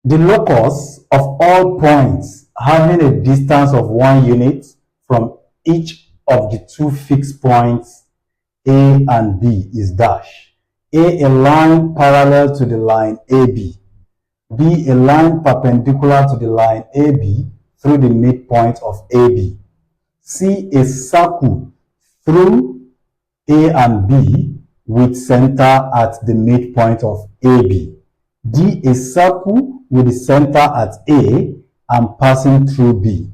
The locus of all points having a distance of 1 unit from each of the two fixed points A and B is dash. A line parallel to the line AB. B, a line perpendicular to the line AB through the midpoint of AB. C, a circle through A and B with center at the midpoint of AB. D, a circle with the center at A and passing through B.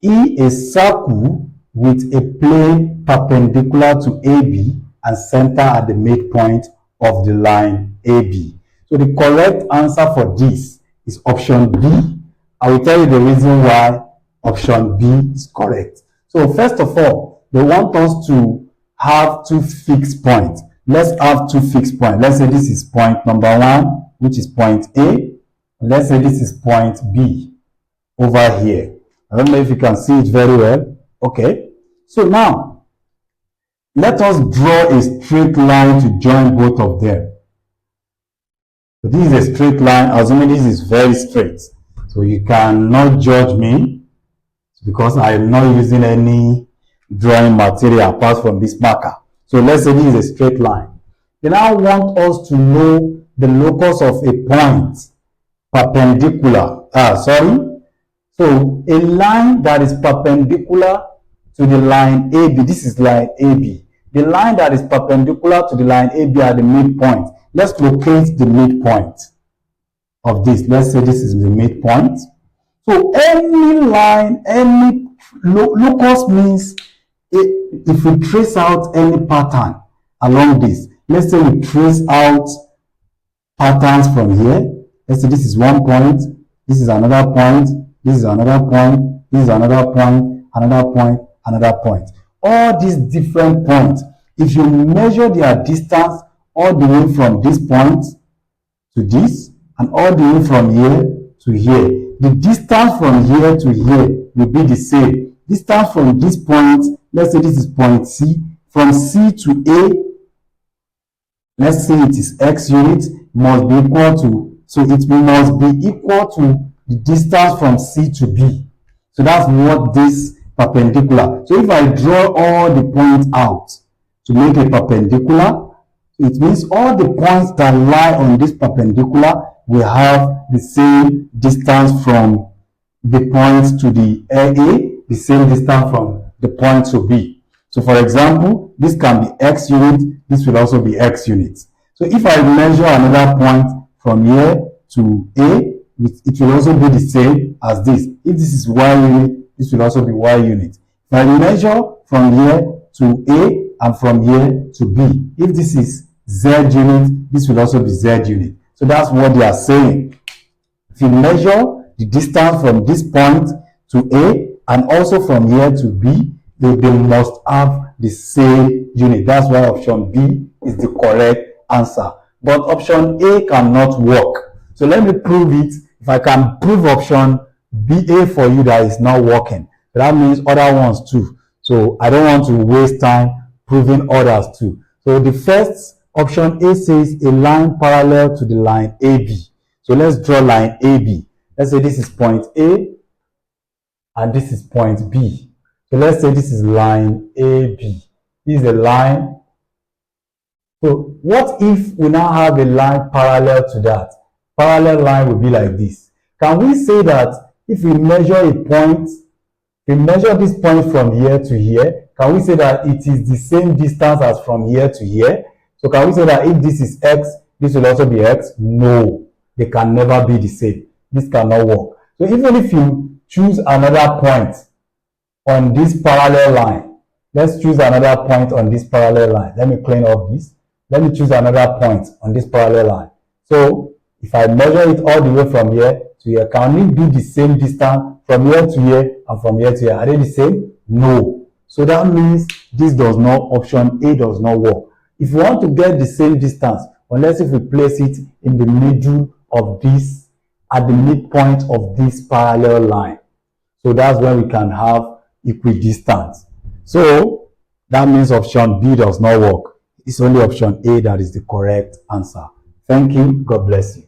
E, a circle with a plane perpendicular to AB and center at the midpoint of the line AB. So the correct answer for this is option B. I will tell you the reason why option B is correct. So first of all, they want us to have two fixed points. Let's have two fixed points. Let's say this is point number 1, which is point A. Let's say this is point B over here. I don't know if you can see it very well. Okay. So now, let us draw a straight line to join both of them. So this is a straight line, assuming this is very straight. So you cannot judge me because I am not using any drawing material apart from this marker. So let's say this is a straight line. They now want us to know the locus of a point perpendicular. So a line that is perpendicular to the line AB. This is line AB. The line that is perpendicular to the line AB at the midpoint. Let's locate the midpoint of this. Let's say this is the midpoint. So any line, any locus means if we trace out any pattern along this. Let's say we trace out patterns from here. Let's say this is one point, this is another point, this is another point, this is another point, another point, another point. All these different points, if you measure their distance all the way from this point to this and all the way from here to here, the distance from here to here will be the same. Distance from this point, let's say this is point C, from C to A, let's say it is x unit, must be equal to, so it must be equal to the distance from C to B. So that's what this perpendicular. So if I draw all the points out to make a perpendicular, it means all the points that lie on this perpendicular will have the same distance from the point to the A, the same distance from the point to B. So for example, this can be x unit, this will also be x units. So if I measure another point from here to A, it will also be the same as this. If this is y unit, this will also be y unit. If I measure from here to A and from here to B, if this is z unit, this will also be z unit. So that's what they are saying. If you measure the distance from this point to A and also from here to B, they must have the same unit. That's why option B is the correct answer. But option A cannot work. So let me prove it. If I can prove option BA for you that is not working, that means other ones too. So I don't want to waste time proving others too. So the first option A says a line parallel to the line AB. So let's draw line AB. Let's say this is point A and this is point B. So let's say this is line AB. This is a line. So what if we now have a line parallel to that? Parallel line will be like this. Can we say that if we measure a point, we measure this point from here to here, can we say that it is the same distance as from here to here? So can we say that if this is x, this will also be x? No, they can never be the same. This cannot work. So even if you choose another point on this parallel line, let's choose another point on this parallel line. Let me clean up this. Let me choose another point on this parallel line. So if I measure it all the way from here to here, can it be the same distance from here to here and from here to here? Are they the same? No. So that means this does not, option A does not work. If you want to get the same distance, unless if we place it in the middle of this, at the midpoint of this parallel line. So that's when we can have equidistance. So that means option B does not work. It's only option A that is the correct answer. Thank you. God bless you.